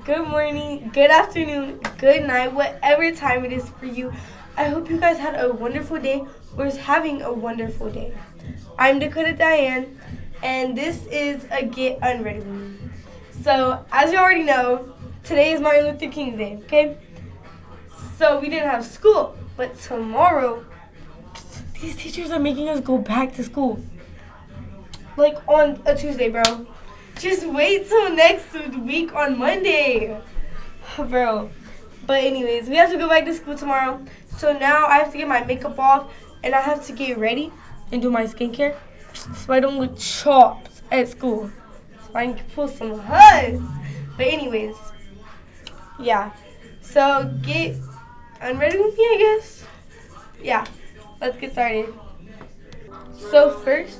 good morning, good afternoon, good night, whatever time it is for you. I hope you guys had a wonderful day or is having a wonderful day. I'm Dakota Diane, and this is a Get Unready with me. So, as you already know, today is Martin Luther King's Day, okay? So, we didn't have school, but tomorrow, these teachers are making us go back to school. Like on a Tuesday, bro. Just wait till next week on Monday. Bro. But anyways, we have to go back to school tomorrow. So now I have to get my makeup off and I have to get ready and do my skincare so I don't look chopped at school. So I can pull some hugs. But anyways, yeah. So get unready with me, I guess. Yeah. Let's get started. So first,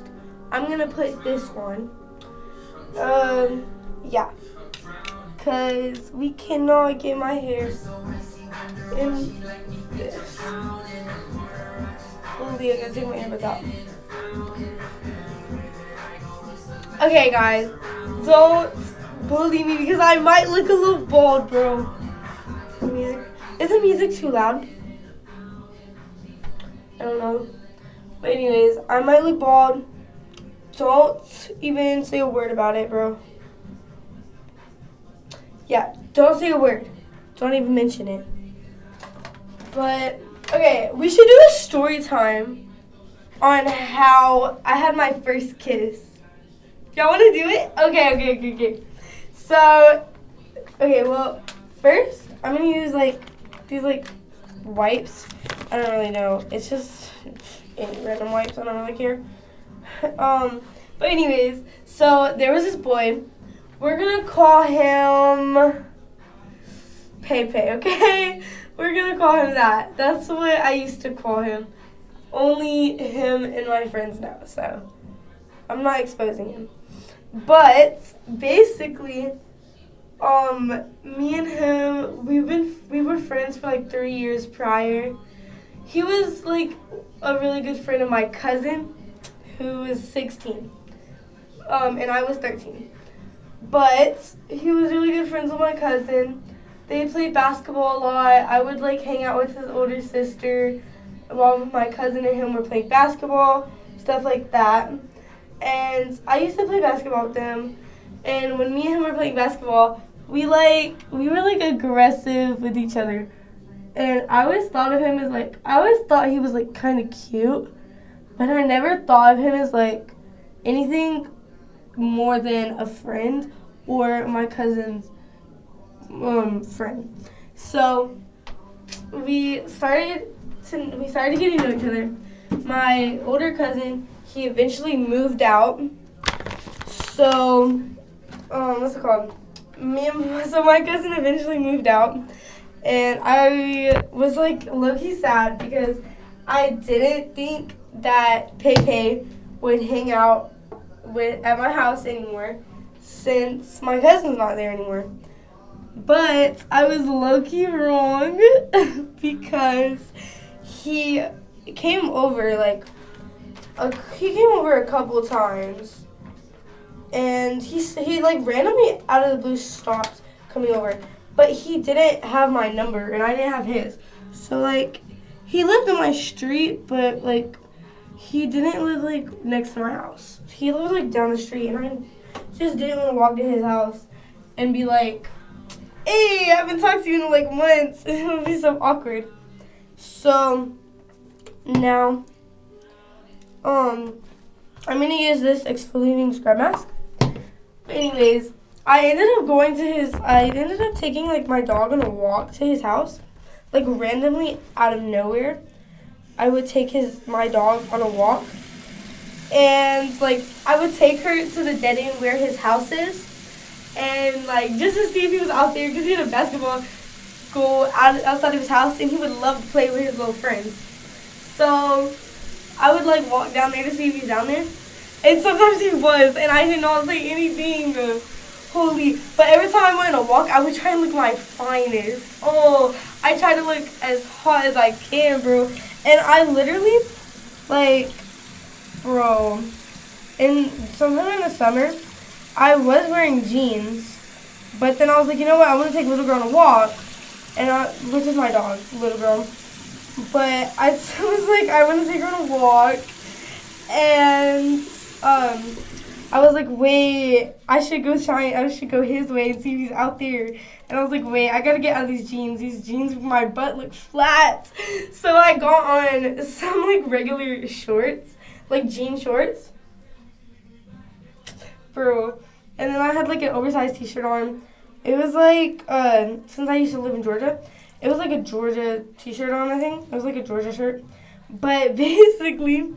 I'm gonna put this on. Yeah. Cause we cannot get my hair in this. Holy, I gotta take my earbuds out. Okay, guys, don't bully me because I might look a little bald, bro. Is the music too loud? I don't know. But anyways, I might look bald. Don't even say a word about it, bro. Yeah, don't say a word. Don't even mention it. But, okay, we should do a story time on how I had my first kiss. Y'all want to do it? Okay. So, okay, well, first, I'm going to use, these, wipes. I don't really know. It's just any random wipes. I don't really care. But anyways, so there was this boy. We're gonna call him Pepe, okay? We're gonna call him that. That's what I used to call him. Only him and my friends know, so I'm not exposing him. But basically, me and him, we were friends for 3 years prior. He was a really good friend of my cousin, who was 16, and I was 13. But he was really good friends with my cousin. They played basketball a lot. I would hang out with his older sister while my cousin and him were playing basketball, stuff like that. And I used to play basketball with them. And when me and him were playing basketball, we were aggressive with each other. And I always thought of him as I always thought he was kind of cute. But I never thought of him as anything more than a friend or my cousin's friend. So we started getting to know each other. My older cousin, he eventually moved out. So what's it called? So my cousin eventually moved out, and I was low-key sad because I didn't think that Pepe would hang out at my house anymore since my cousin's not there anymore. But I was low-key wrong because he came over a couple times, and he randomly out of the blue stopped coming over, but he didn't have my number and I didn't have his. So he lived on my street, but he didn't live next to my house. He lived down the street, and I just didn't want to walk to his house and be like, "Hey, I haven't talked to you in months." It would be so awkward. So now, I'm gonna use this exfoliating scrub mask. But anyways, I ended up taking my dog on a walk to his house, randomly out of nowhere. I would take my dog on a walk, and I would take her to the dead end where his house is, and just to see if he was out there, because he had a basketball goal outside of his house, and he would love to play with his little friends. So I would walk down there to see if he's down there, and sometimes he was, and I did not say anything. Holy! But every time I went on a walk, I would try and look my finest. Oh, I try to look as hot as I can, bro. And I literally, bro, sometime in the summer, I was wearing jeans, But then I was like, you know what? I want to take little girl on a walk, which is my dog, little girl. But I was like, I want to take her on a walk, and I was like, wait, I should go his way and see if he's out there. And I was like, wait, I gotta get out of these jeans. These jeans, my butt look flat. So I got on some like regular shorts, like jean shorts, bro. And then I had like an oversized t-shirt on. It was like, since I used to live in Georgia, it was like a Georgia t-shirt on, I think. It was like a Georgia shirt. But basically,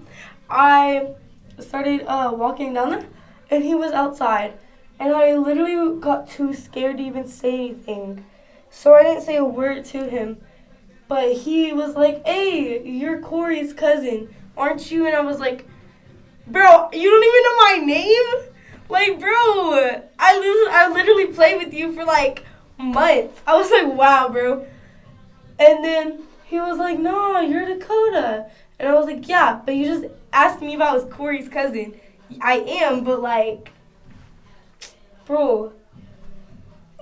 I started walking down there, and he was outside. And I literally got too scared to even say anything. So I didn't say a word to him. But he was like, hey, you're Corey's cousin, aren't you? And I was like, bro, you don't even know my name? Like, bro, I literally played with you for like months. I was like, wow, bro. And then he was like, no, you're Dakota. And I was like, yeah, but you just asked me if I was Corey's cousin. I am, but like, bro.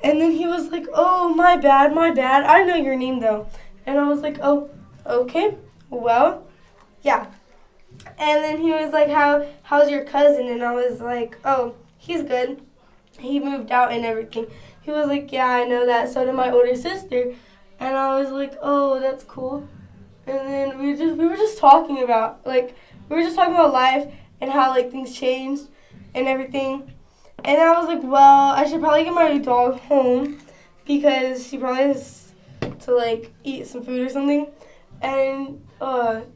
And then he was like, oh, my bad. I know your name, though. And I was like, oh, okay, well, yeah. And then he was like, how's your cousin? And I was like, oh, he's good. He moved out and everything. He was like, yeah, I know that. So did my older sister. And I was like, oh, that's cool. And then we were just talking about life and how like things changed and everything. And I was like, well, I should probably get my dog home because she probably has to like eat some food or something. And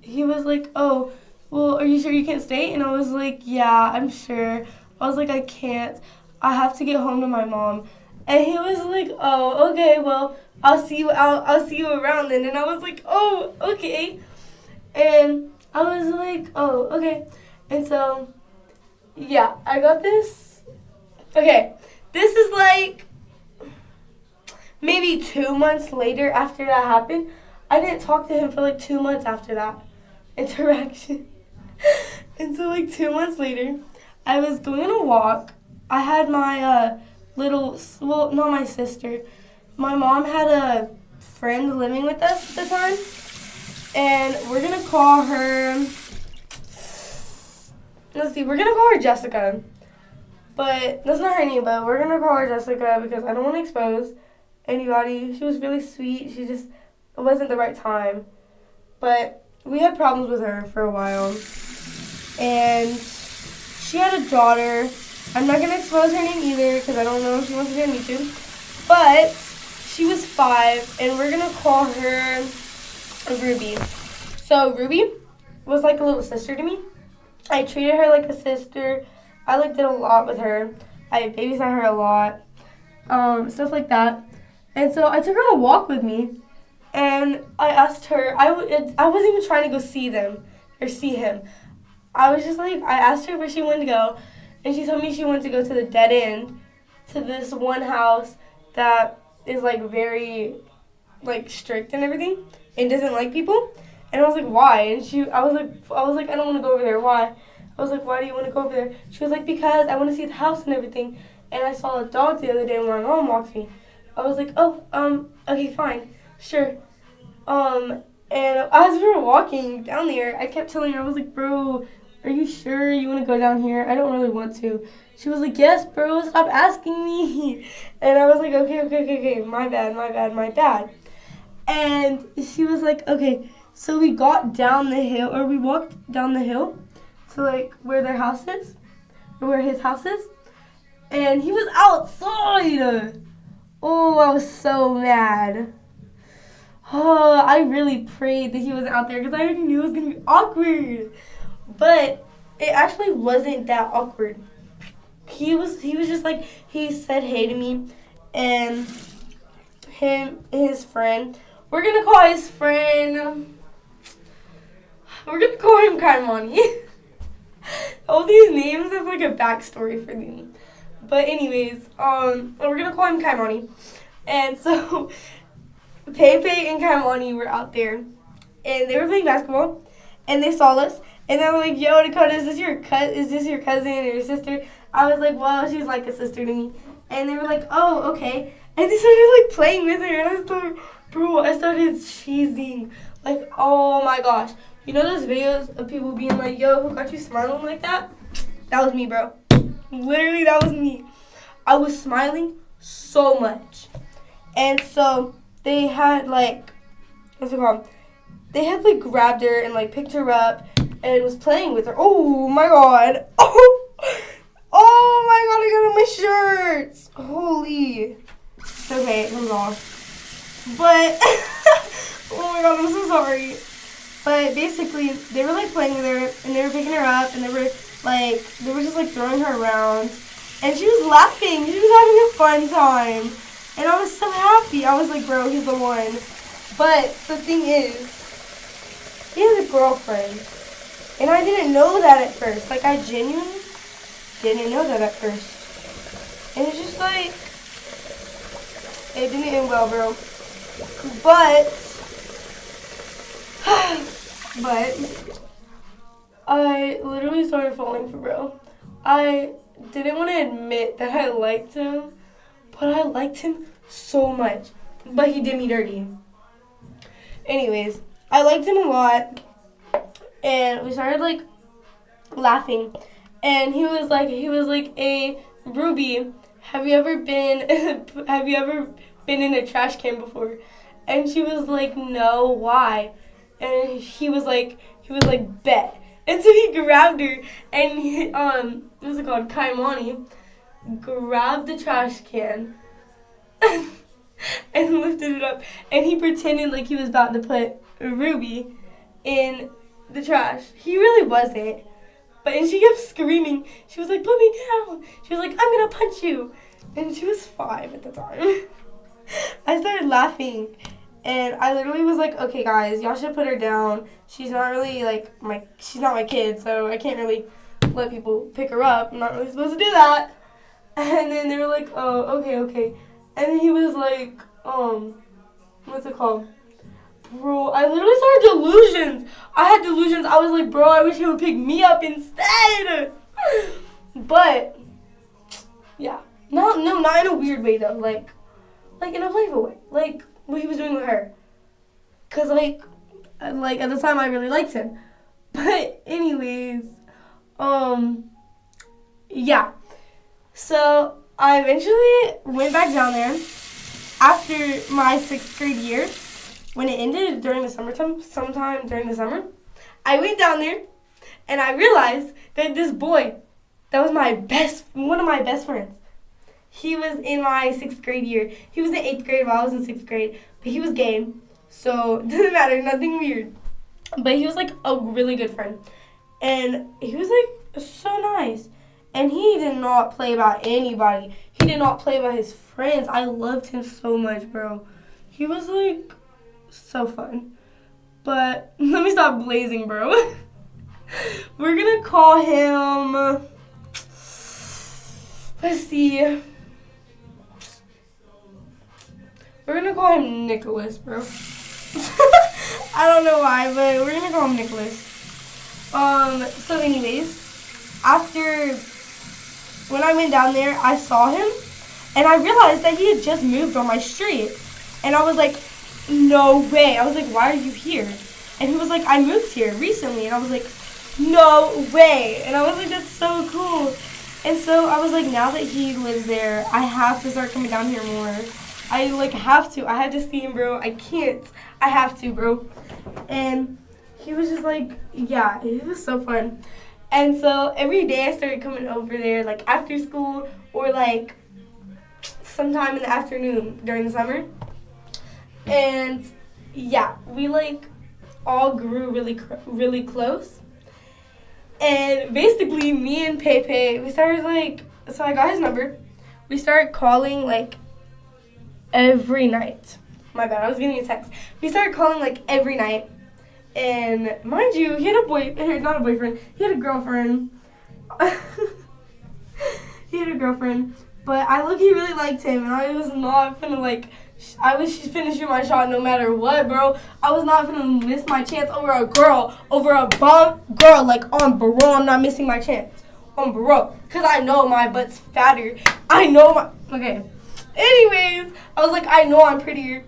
he was like, oh, well, are you sure you can't stay? And I was like, yeah, I'm sure. I was like, I can't. I have to get home to my mom. And he was like, oh, okay, well, I'll see you around then. And I was like, oh, okay. And I was like, oh, okay. And so, yeah, I got this. Okay, this is like maybe 2 months later after that happened. I didn't talk to him for like 2 months after that interaction. And so like 2 months later, I was going on a walk. I had my not my sister. My mom had a friend living with us at the time. And we're going to call her, we're going to call her Jessica. But that's not her name, but we're going to call her Jessica because I don't want to expose anybody. She was really sweet. It wasn't the right time. But we had problems with her for a while. And she had a daughter. I'm not going to expose her name either because I don't know if she wants to get me to. But she was 5, and we're going to call her Ruby. So Ruby was like a little sister to me. I treated her like a sister. I like did a lot with her. I babysat her a lot. Stuff like that. And so I took her on a walk with me. And I asked her, I wasn't even trying to go see them or see him. I was just like, I asked her where she wanted to go. And she told me she wanted to go to the dead end, to this one house that is like very like strict and everything and doesn't like people. And I was like, why? And I was like, I don't want to go over there. Why? I was like, why do you want to go over there? She was like, because I want to see the house and everything. And I saw a dog the other day when my mom walked me. I was like, oh, okay, fine, sure. And as we were walking down there, I kept telling her, I was like, bro, are you sure you want to go down here? I don't really want to. She was like, yes, bro, stop asking me. And I was like, okay, my bad. And she was like, okay. So we got down the hill, or we walked down the hill to like where their house is, or where his house is. And he was outside. Oh, I was so mad. Oh, I really prayed that he wasn't out there because I already knew it was going to be awkward. But it actually wasn't that awkward. He was just like, he said hey to me, and his friend, we're going to call his friend, we're going to call him Kaimani. All these names have like a backstory for them. But anyways, we're going to call him Kaimani. And so Pepe and Kaimani were out there, and they were playing basketball, and they saw us, and they were like, yo, Dakota, is this your cousin or your sister? I was like, well, she's like a sister to me. And they were like, oh, okay. And they started, like, playing with her. And I started cheesing. Like, oh, my gosh. You know those videos of people being like, yo, who got you smiling like that? That was me, bro. Literally, that was me. I was smiling so much. And so they had, like, what's it called? They had, like, grabbed her and, like, picked her up and was playing with her. Oh, my God. Oh, my God, I got on my shirts. Holy. Okay, it comes off. But, oh, my God, I'm so sorry. But basically, they were, like, playing with her, and they were picking her up, and they were just, like, throwing her around. And she was laughing. She was having a fun time. And I was so happy. I was like, bro, he's the one. But the thing is, he has a girlfriend. And I didn't know that at first. Like, I genuinely didn't know that at first. And it's just like, it didn't end well, bro. But I literally started falling for bro. I didn't want to admit that I liked him, but I liked him so much. But he did me dirty. Anyways, I liked him a lot, and we started, like, laughing. And he was like, hey, Ruby, have you ever been in a trash can before? And she was like, no, why? And he was like, bet. And so he grabbed her, and he, what's it called, Kaimani, grabbed the trash can and lifted it up, and he pretended like he was about to put Ruby in the trash. He really wasn't. And she kept screaming. She was like, put me down. She was like, I'm going to punch you. And she was 5 at the time. I started laughing. And I literally was like, okay, guys, y'all should put her down. She's not really, like, she's not my kid, so I can't really let people pick her up. I'm not really supposed to do that. And then they were like, oh, okay. And then he was like, what's it called? Bro, I literally started delusions. I had delusions. I was like, bro, I wish he would pick me up instead. But, yeah. No, not in a weird way, though. Like in a playful way. Like what he was doing with her. Because, like, at the time, I really liked him. But, anyways, yeah. So, I eventually went back down there after my 6th grade year. When it ended during the summertime, sometime during the summer, I went down there, and I realized that this boy, that was one of my best friends. He was in my 6th grade year. He was in 8th grade while I was in 6th grade, but he was gay, so it doesn't matter, nothing weird. But he was, like, a really good friend, and he was, like, so nice. And he did not play about anybody. He did not play about his friends. I loved him so much, bro. He was, like, so fun. But let me stop blazing, bro. We're gonna call him, let's see. We're gonna call him Nicholas, bro. I don't know why, but we're gonna call him Nicholas. So anyways, after, when I went down there, I saw him, and I realized that he had just moved on my street. And I was like, no way. I was like, why are you here? And he was like, I moved here recently. And I was like, no way. And I was like, that's so cool. And so I was like, now that he lives there, I have to start coming down here more. I, like, have to. I have to see him, bro. I can't. I have to, bro. And he was just like, yeah, it was so fun. And so every day I started coming over there, like, after school or, like, sometime in the afternoon during the summer. And, yeah, we, like, all grew really close. And basically, me and Pepe, we started, like, so I got his number. We started calling, like, every night. My bad, I was getting a text. We started calling, like, every night. And, mind you, he had not a boyfriend, he had a girlfriend. He had a girlfriend. But I low-key really liked him, and I was not finna, like, I was finna shoot my shot no matter what, bro. I was not finna miss my chance over a girl, over a bomb girl. Like, on bro, I'm not missing my chance. bro. Because I know my butt's fatter. I know my... Okay. Anyways, I was like, I know I'm prettier.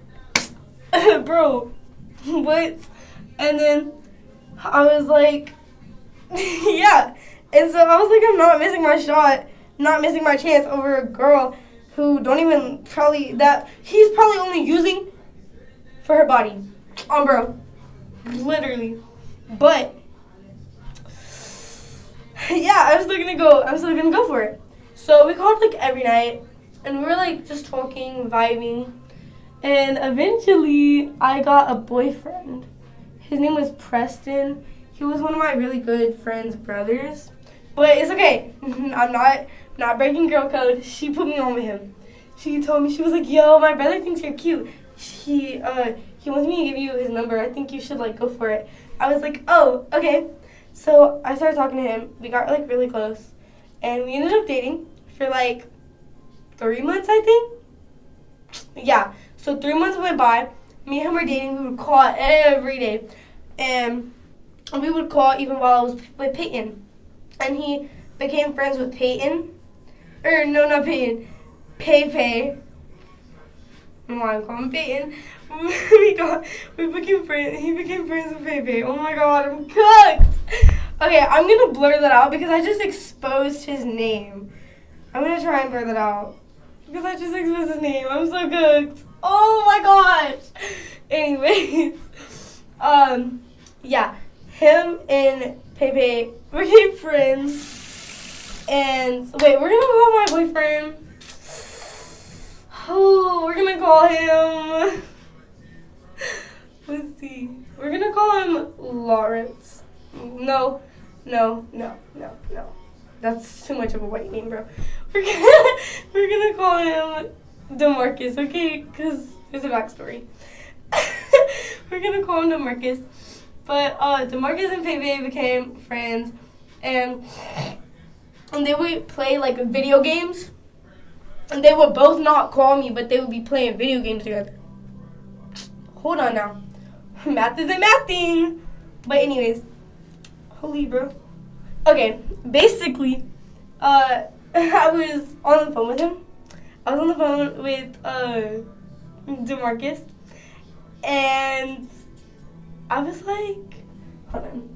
Bro. What? And then I was like, yeah. And so I was like, I'm not missing my shot. Not missing my chance over a girl who don't even probably... that he's probably only using for her body. Bro. Literally. But... yeah, I'm still gonna go for it. So we called like every night, and we were like just talking, vibing, and eventually I got a boyfriend. His name was Preston. He was one of my really good friend's brothers, but it's okay. I'm not breaking girl code. She put me on with him. She told me, she was like, "Yo, my brother thinks you're cute. He wants me to give you his number. I think you should like go for it." I was like, "Oh, okay." So I started talking to him. We got like really close, and we ended up dating for like 3 months, I think. Yeah. So 3 months went by. Me and him were dating. We would call every day, and we would call even while I was with Peyton. And he became friends with Peyton. No, not Peyton. Pei. I'm calling Peyton. We became friends. He became friends with Pei. Oh my god, I'm cooked. Okay, I'm gonna blur that out because I just exposed his name. I'm gonna try and blur that out because I just exposed his name. I'm so cooked. Oh my gosh. Anyways, yeah, him and Pei became friends. And wait, we're gonna call my boyfriend. Oh, we're gonna call him. Let's see. We're gonna call him Lawrence. No. That's too much of a white name, bro. We're gonna call him DeMarcus, okay? Because there's a backstory. We're gonna call him DeMarcus. But DeMarcus and Pei became friends, and they would play like video games. And they would both not call me, but they would be playing video games together. Hold on now. Math isn't mathing. But anyways. Holy bro. Okay, basically, I was on the phone with him. I was on the phone with DeMarcus. And I was like, hold on.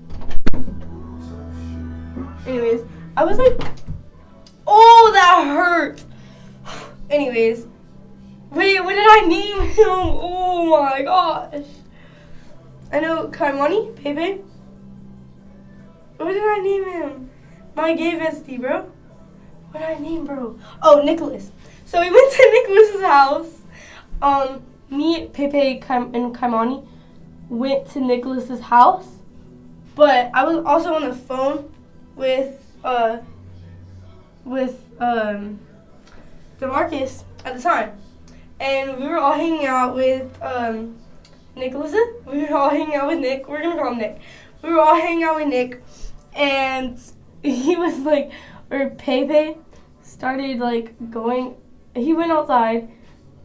Anyways, I was like, oh, that hurt. Anyways, wait, what did I name him? Oh my gosh. I know Kaimani, Pei. What did I name him? My gay bestie, bro. What did I name, bro? Oh, Nicholas. So we went to Nicholas's house. Me, Pei, and Kaimani went to Nicholas's house. But I was also on the phone with DeMarcus at the time. And we were all hanging out with Nicholas. We were all hanging out with Nick. We're going to call him Nick. We were all hanging out with Nick. And he was like, or Pei started like going, he went outside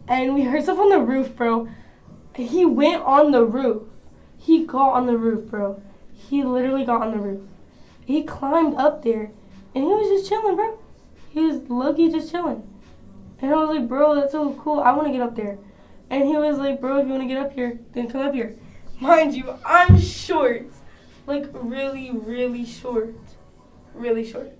and we heard stuff on the roof, bro. He went on the roof. He got on the roof, bro. He literally got on the roof. He climbed up there and he was just chilling, bro. He was low-key just chilling. And I was like, bro, that's so cool. I want to get up there. And he was like, bro, if you want to get up here, then come up here. Mind you, I'm short. Like, really, really short. Really short.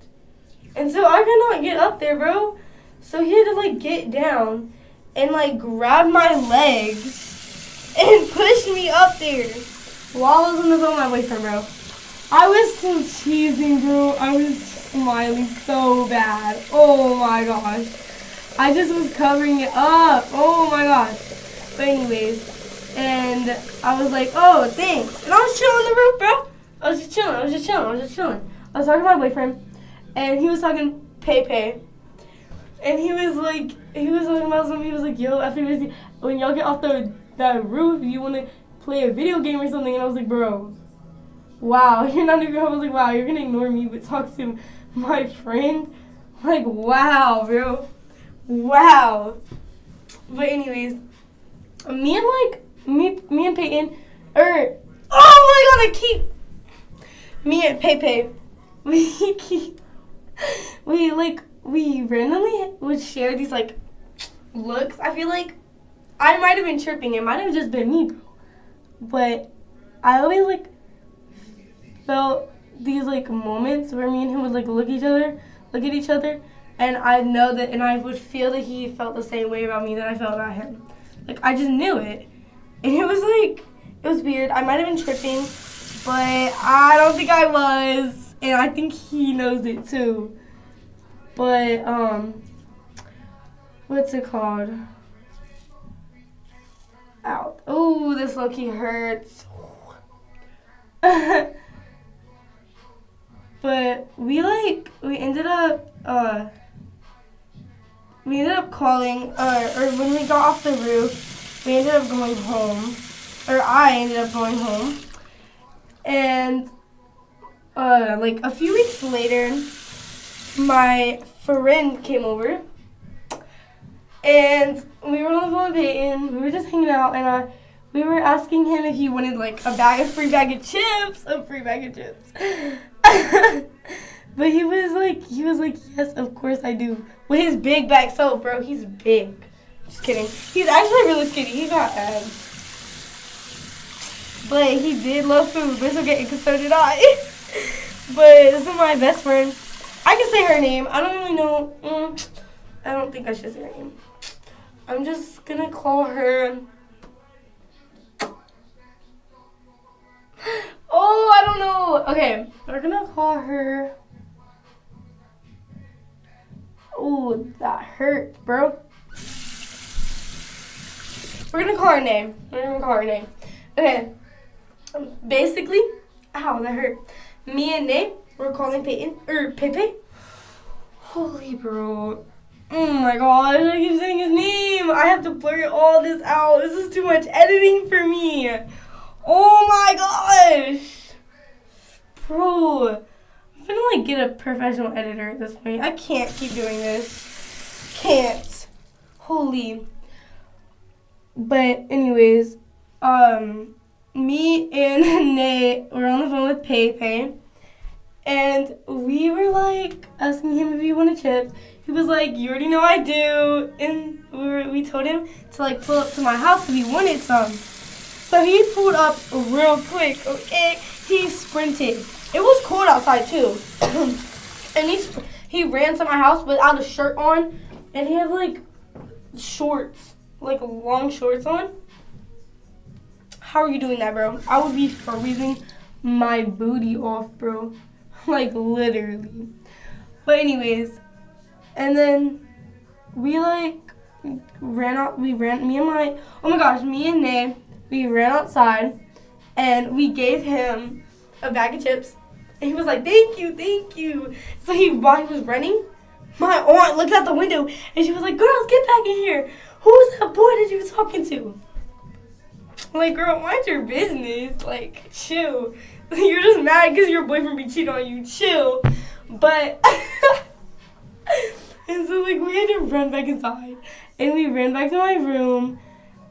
And so I could not get up there, bro. So he had to, like, get down and, like, grab my legs and push me up there while I was on the phone with my boyfriend, bro. I was so cheesing, bro. I was smiling so bad. Oh, my gosh. I just was covering it up. Oh, my gosh. But anyways, and I was like, oh, thanks. And I was chilling on the roof, bro. I was just chilling. I was talking to my boyfriend, and he was talking Pei. And he was talking about something. He was like, yo, after this, when y'all get off that roof, you want to play a video game or something? And I was like, bro, wow, you're not even, I was like, wow, you're going to ignore me but talk to my friend? Like, wow, bro. Wow. But anyways, me and Peyton, me and Pei, we keep we randomly would share these like looks. I feel like I might have been tripping. It might have just been me, bro. But I always like felt these like moments where me and him would like look at each other, and I know that, and I would feel that he felt the same way about me that I felt about him. Like I just knew it, and it was weird. I might have been tripping, but I don't think I was, and I think he knows it too. But what's it called? Ow! Oh, this low-key hurts. But we ended up calling, or when we got off the roof, we ended up going home, or I ended up going home, and like a few weeks later, my friend came over, and we were on the phone with Peyton. We were just hanging out, and we were asking him if he wanted like a free bag of chips. But he was like, yes, of course I do. With his big bag. So, bro, he's big. Just kidding. He's actually really skinny. He got abs. But he did love food. But it's okay, because so did I. But this is my best friend. I can say her name. I don't really know. I don't think I should say her name. I'm just going to call her... Oh, I don't know. Okay, we're gonna call her. Oh, that hurt, bro. We're gonna call her name. Okay. Basically, ow, that hurt. Me and Nate, we're calling Peyton or Pepe. Holy bro. Oh my gosh, I keep saying his name. I have to blur all this out. This is too much editing for me. Oh my gosh. Bro, I'm gonna like get a professional editor at this point. I can't keep doing this. Can't. Holy. But anyways, me and Nate were on the phone with Pepe, and we were like asking him if he wanted chips. He was like, "You already know I do," and we told him to like pull up to my house if he wanted some. So he pulled up real quick. Okay, he sprinted. It was cold outside too, and he ran to my house without a shirt on, and he had like shorts, like long shorts on. How are you doing that, bro? I would be freezing my booty off, bro. Like literally. But anyways, and then we like ran out. Me and Nay, we ran outside, and we gave him a bag of chips. And he was like, thank you. So while he was running, my aunt looked out the window, and she was like, girls, get back in here. Who was that boy that you were talking to? I'm like, girl, mind your business. Like, chill. You're just mad because your boyfriend be cheating on you. Chill. But, and so, like, we had to run back inside. And we ran back to my room,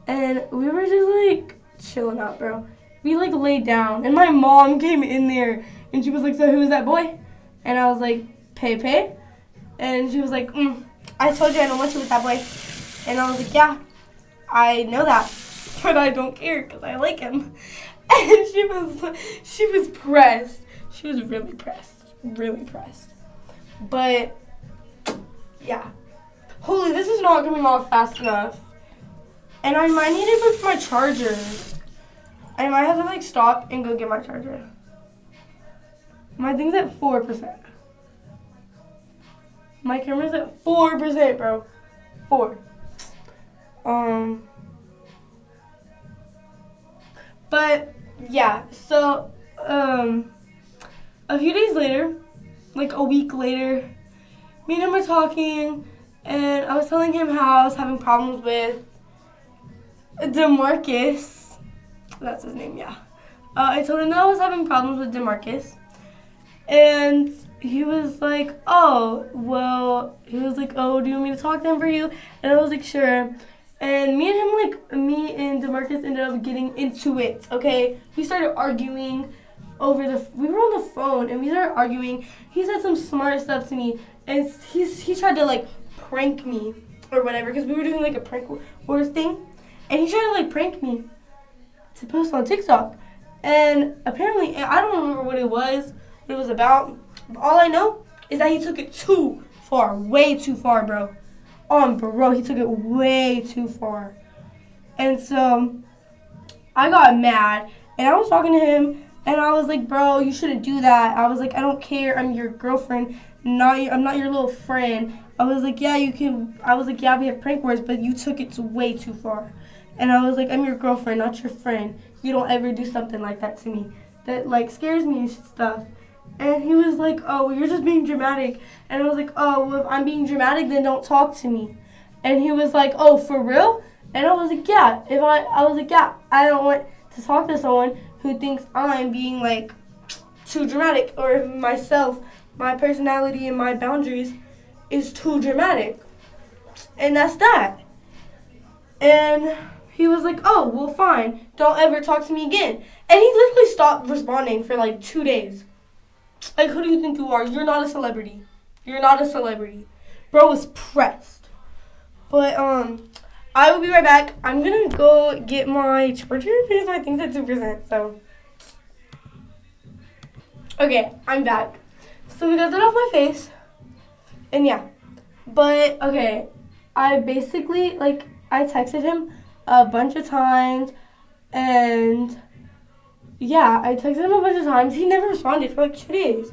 and we were just, like, chilling out, bro. We, like, laid down, and my mom came in there, and she was like, so who is that boy? And I was like, Pepe. And she was like, I told you I don't want you with that boy. And I was like, yeah, I know that, but I don't care because I like him. And she was pressed. She was really pressed. But, yeah. Holy, this is not coming off fast enough. And I might need to put my charger. I might have to, like, stop and go get my charger. My thing's at 4%. My camera's at 4%, bro. 4. But, yeah. So, a few days later, like a week later, me and him were talking, and I was telling him how I was having problems with DeMarcus. That's his name, yeah. I told him that I was having problems with DeMarcus. And he was like, oh, do you want me to talk to him for you? And I was like, sure. And me and DeMarcus ended up getting into it, okay? We started arguing, we were on the phone and we started arguing. He said some smart stuff to me, and he tried to like prank me or whatever because we were doing like a prank wars thing, and he tried to like prank me to post on TikTok. And apparently, I don't remember what it was about. But all I know is that he took it too far, way too far, bro. Bro, he took it way too far. And so I got mad, and I was talking to him, and I was like, bro, you shouldn't do that. I was like, I don't care. I'm your girlfriend. I'm not your little friend. I was like, yeah, you can. I was like, yeah, we have prank wars, but you took it way too far. And I was like, I'm your girlfriend, not your friend. You don't ever do something like that to me. That like scares me and stuff. And he was like, oh, well, you're just being dramatic. And I was like, oh, well, if I'm being dramatic, then don't talk to me. And he was like, oh, for real? And I was like, yeah. I was like, yeah, I don't want to talk to someone who thinks I'm being like too dramatic, or myself, my personality and my boundaries is too dramatic. And that's that. And he was like, oh, well, fine. Don't ever talk to me again. And he literally stopped responding for like 2 days. Like, who do you think you are? You're not a celebrity. You're not a celebrity. Bro was pressed. But, I will be right back. I'm going to go get my charger because my thing's at 2%, so. Okay, I'm back. So we got that off my face. And yeah. But, okay, I basically, like, I texted him a bunch of times, and yeah, I texted him a bunch of times. He never responded for like 2 days.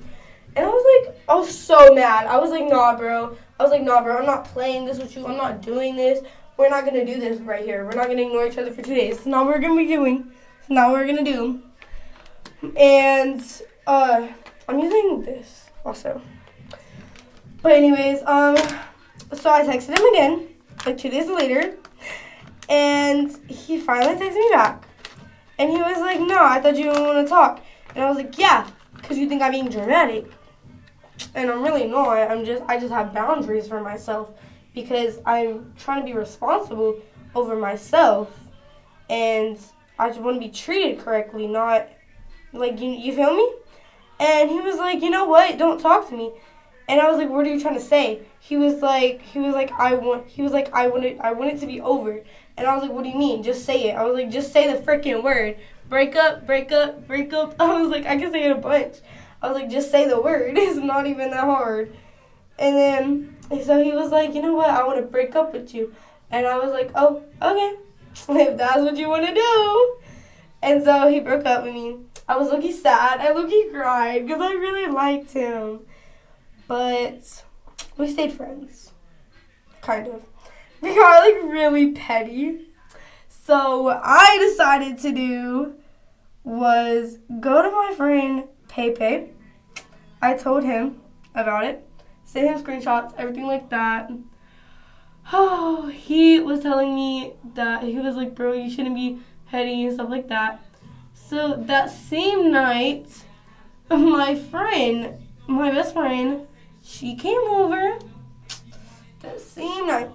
And I was so mad. I was like, nah, bro. I'm not playing this with you. I'm not doing this. We're not going to do this right here. We're not going to ignore each other for 2 days. It's not what we're going to be doing. It's not what we're going to do. And I'm using this also. But anyways, so I texted him again, like 2 days later. And he finally texted me back. And he was like, no, I thought you didn't want to talk. And I was like, yeah, because you think I'm being dramatic. And I'm really not. I just have boundaries for myself because I'm trying to be responsible over myself. And I just want to be treated correctly, not, like, you feel me? And he was like, you know what? Don't talk to me. And I was like, what are you trying to say? He was like, I want it to be over. And I was like, what do you mean? Just say it. I was like, just say the freaking word. Break up, break up, break up. I was like, I can say it a bunch. I was like, just say the word. It's not even that hard. And then, so he was like, you know what? I want to break up with you. And I was like, oh, okay. If that's what you want to do. And so he broke up with me. I was low-key sad. I low-key cried because I really liked him. But we stayed friends. Kind of. We got like really petty. So what I decided to do was go to my friend Pepe. I told him about it. Sent him screenshots, everything like that. Oh, he was telling me that he was like, bro, you shouldn't be petty and stuff like that. So that same night, my best friend, she came over that same night.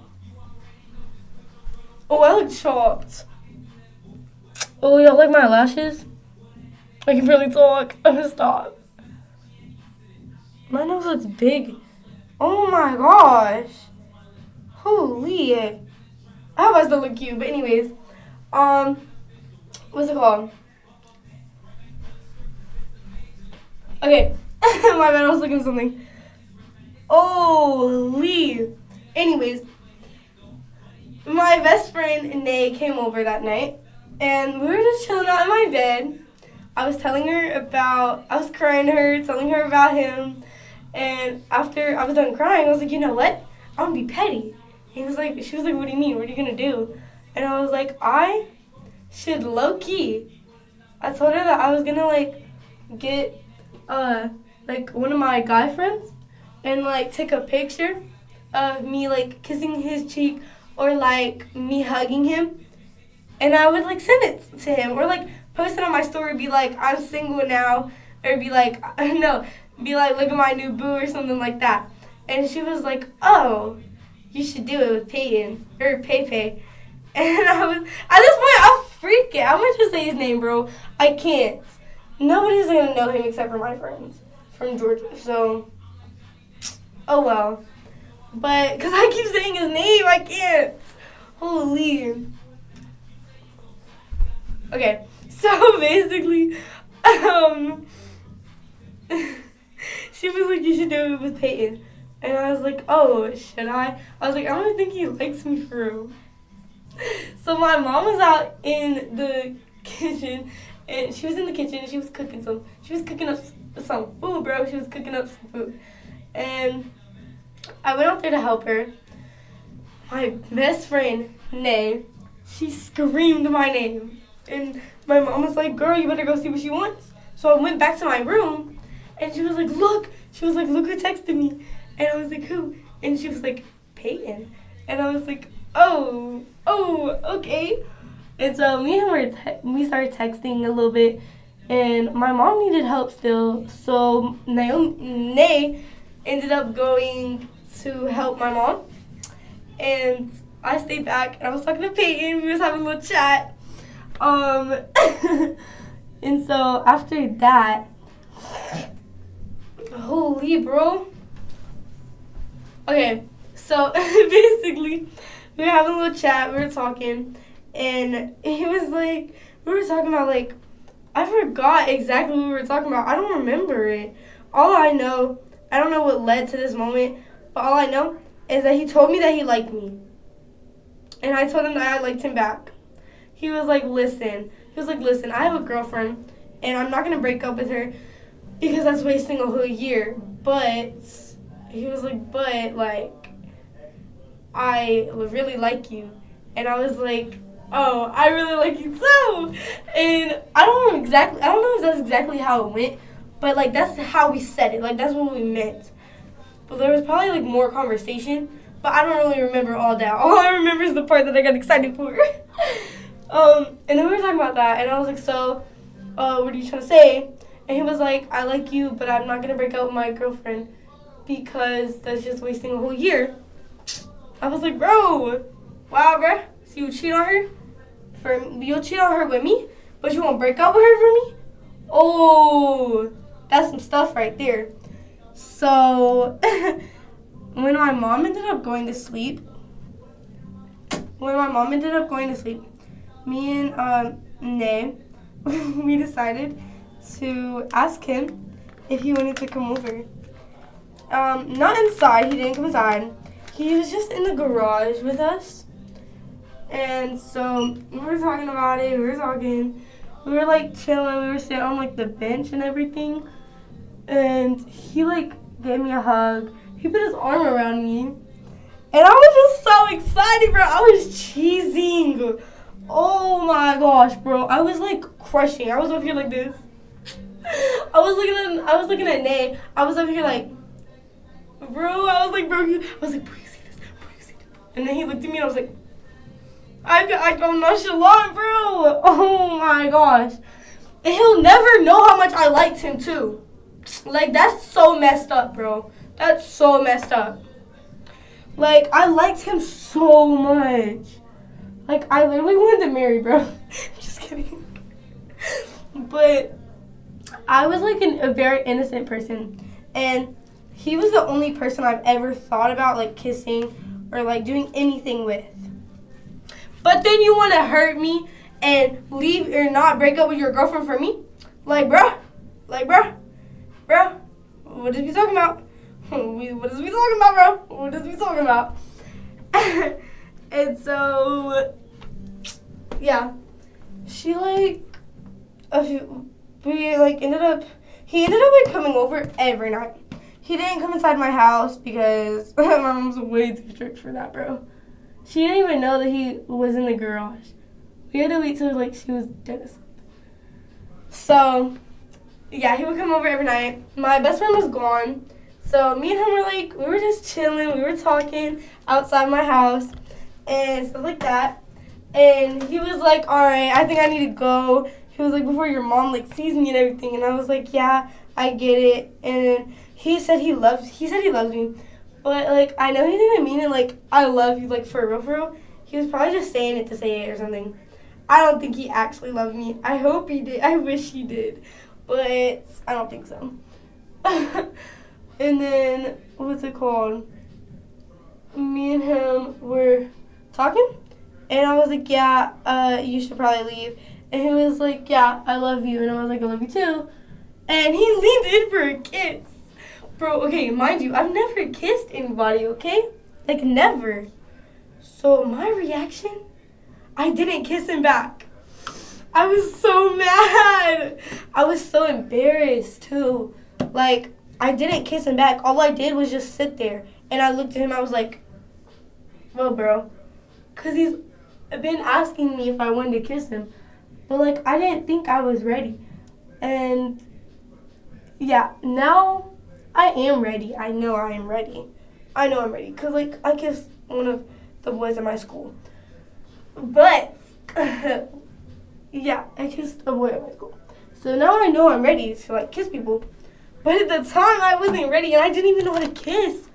Oh, I look shocked. Oh, y'all like my lashes? I can barely talk. I'm gonna stop. My nose looks big. Oh my gosh. Holy. I hope I still look cute. But anyways, what's it called? Okay. My bad, I was looking at something. Holy. Anyways, my best friend, Nay, came over that night. And we were just chilling out in my bed. I was crying to her, telling her about him. And after I was done crying, I was like, you know what? I'm going to be petty. She was like, what do you mean? What are you going to do? And I was like, I should low-key. I told her that I was going to, like, get, like, one of my guy friends and, like, take a picture of me, like, kissing his cheek or, like, me hugging him. And I would, like, send it to him or, like, post it on my story, be like, I'm single now. Or be like, look at my new boo or something like that. And she was like, oh, you should do it with Peyton or Pepe. And I was, at this point, I'll freak it. I'm going to just say his name, bro. I can't. nobody's gonna know him except for my friends from Georgia. So, oh well. But because I keep saying his name, I can't. Holy. Okay, so basically, she was like, you should do it with Peyton. And I was like, oh, should I? I was like, I don't think he likes me for real. So my mom was out in the kitchen, and she was in the kitchen, and she was cooking up some food, bro. She was cooking up some food. And I went out there to help her. My best friend, Nay, she screamed my name. And my mom was like, girl, you better go see what she wants. So I went back to my room, and she was like, look. She was like, look who texted me. And I was like, who? And she was like, Peyton. And I was like, oh, okay. And so me and her, we started texting a little bit. And my mom needed help still. So Nay ended up going to help my mom. And I stayed back, and I was talking to Peyton. We was having a little chat. And so after that, holy bro. Okay, so basically, we were having a little chat, we were talking, and he was like, we were talking about, like, I forgot exactly what we were talking about. I don't remember it. All I know, I don't know what led to this moment, but all I know is that he told me that he liked me. And I told him that I liked him back. He was like, listen, I have a girlfriend, and I'm not going to break up with her because that's wasting a whole year. But he was like, I really like you. And I was like, oh, I really like you too. And I don't know if that's exactly how it went, but like that's how we said it. Like that's what we meant. But there was probably like more conversation, but I don't really remember all that. All I remember is the part that I got excited for. And then we were talking about that, and I was like, so, what are you trying to say? And he was like, I like you, but I'm not going to break up with my girlfriend because that's just wasting a whole year. I was like, bro, wow, bro. So you cheat on her? You'll cheat on her with me, but you won't break up with her for me? Oh, that's some stuff right there. So, when my mom ended up going to sleep, me and Nay, we decided to ask him if he wanted to come over. Not inside, he didn't come inside. He was just in the garage with us. And so we were talking about it, we were like chilling, we were sitting on like the bench and everything. And he like gave me a hug. He put his arm around me. And I was just so excited, bro. I was cheesing. Oh my gosh, bro. I was like crushing. I was up here like this. I was looking at Nay. I was up here like, bro, bro, you see this? Bro, you see this? And then he looked at me and I was like, I'm nonchalant, bro. Oh my gosh. And he'll never know how much I liked him too. Like, that's so messed up, bro. That's so messed up. Like, I liked him so much. Like, I literally wanted to marry, bro. Just kidding. But I was like a very innocent person. And he was the only person I've ever thought about, like, kissing or, like, doing anything with. But then you want to hurt me and leave or not break up with your girlfriend for me? Like, bro, what is we talking about? What is we talking about, bro? What is we talking about? And so, yeah, he ended up like coming over every night. He didn't come inside my house because my mom's way too strict for that, bro. She didn't even know that he was in the garage. We had to wait till like she was dead asleep. So, yeah, he would come over every night. My best friend was gone. So me and him were like, we were just chilling. We were talking outside my house and stuff like that. And he was like, all right, I think I need to go. He was like, before your mom like sees me and everything. And I was like, yeah, I get it. And he said he loves me. But like, I know he didn't mean it like, I love you, like for real. He was probably just saying it to say it or something. I don't think he actually loved me. I hope he did. I wish he did. but I don't think so. And then, what's it called? Me and him were talking, and I was like, yeah, you should probably leave. And he was like, yeah, I love you. And I was like, I love you too. And he leaned in for a kiss. Bro, okay, mind you, I've never kissed anybody, okay? Like, never. So my reaction, I didn't kiss him back. I was so mad. I was so embarrassed, too. Like, I didn't kiss him back. All I did was just sit there. And I looked at him, I was like, well, bro. Because he's been asking me if I wanted to kiss him. But, like, I didn't think I was ready. And, yeah, now I am ready. I know I am ready. I know I'm ready. Because, like, I kissed one of the boys at my school. But, yeah, I kissed a boy at my school. So now I know I'm ready to, like, kiss people. But at the time, I wasn't ready, and I didn't even know how to kiss.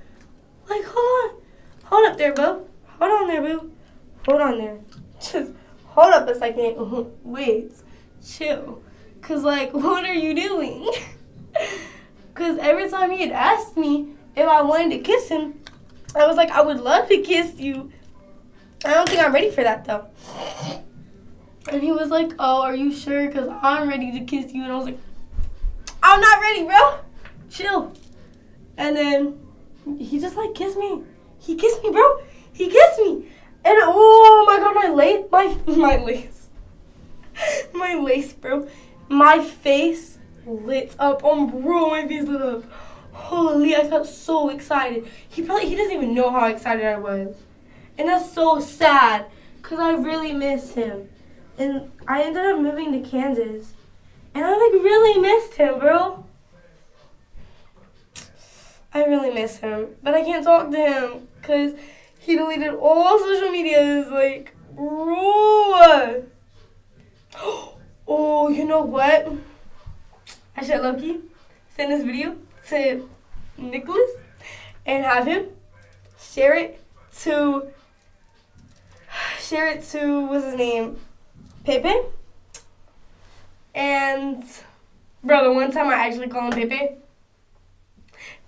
Like, hold on. Hold up there, bro. Hold on there, boo. Hold on there. Just hold up a second. Wait. Chill. Because, like, what are you doing? Because every time he had asked me if I wanted to kiss him, I was like, I would love to kiss you. I don't think I'm ready for that, though. And he was like, oh, are you sure? Because I'm ready to kiss you. And I was like, I'm not ready, bro. Chill. And then he just, like, kissed me. He kissed me, bro. He kissed me. And, oh, my God, my lace. My lace, bro. My face lit up. Oh, bro, my face lit up. Holy, I felt so excited. He doesn't even know how excited I was. And that's so sad, because I really miss him. And I ended up moving to Kansas. And I, like, really missed him, bro. I really miss him. But I can't talk to him, because he deleted all social medias. Like, bro. Oh, you know what? I should low-key send this video to Nicholas and have him share it to, what's his name? Pepe. And, bro, the one time I actually call him Pepe.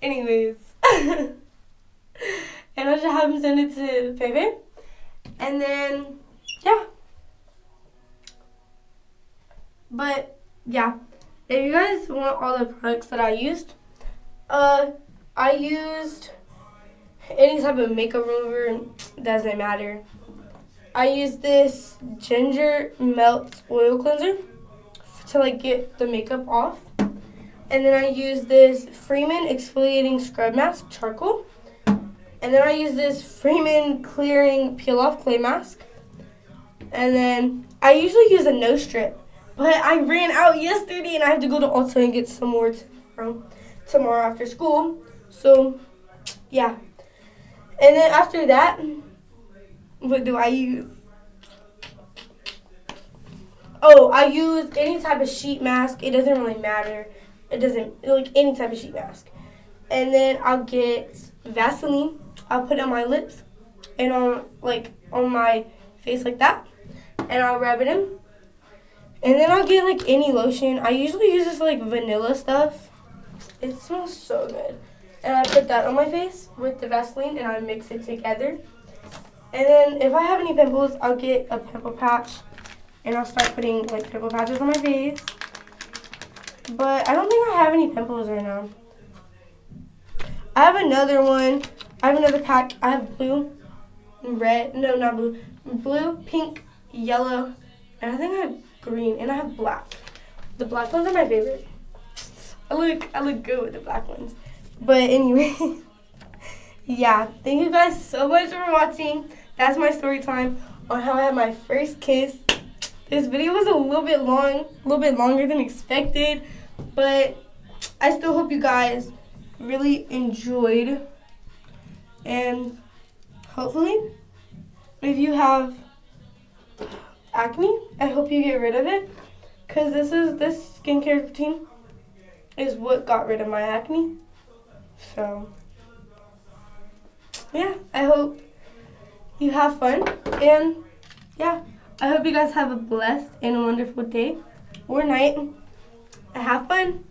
Anyways. And I should have him send it to Pepe. And then, yeah. But, yeah. If you guys want all the products that I used, I used any type of makeup remover, doesn't matter. I used this ginger melt oil cleanser to, like, get the makeup off. And then I used this Freeman exfoliating scrub mask charcoal. And then I used this Freeman clearing peel off clay mask. And then I usually use a nose strip, but I ran out yesterday and I have to go to Ulta and get some more tomorrow after school. So, yeah. And then after that, what do I use? Oh, I use any type of sheet mask. It doesn't really matter. It doesn't, like, any type of sheet mask. And then I'll get Vaseline. I'll put it on my lips and on my face like that. And I'll rub it in. And then I'll get, like, any lotion. I usually use this, like, vanilla stuff. It smells so good. And I put that on my face with the Vaseline and I mix it together. And then if I have any pimples, I'll get a pimple patch. And I'll start putting, like, pimple patches on my face. But I don't think I have any pimples right now. I have another one. I have another pack. I have blue, red. No, not blue. Blue, pink, yellow. And I think I have green. And I have black. The black ones are my favorite. I look good with the black ones. But anyway. Yeah. Thank you guys so much for watching. That's my story time on how I had my first kiss. This video was a little bit longer than expected, but I still hope you guys really enjoyed. And hopefully, if you have acne, I hope you get rid of it, because this skincare routine is what got rid of my acne. So, yeah, I hope you have fun, and yeah. I hope you guys have a blessed and wonderful day or night. have fun.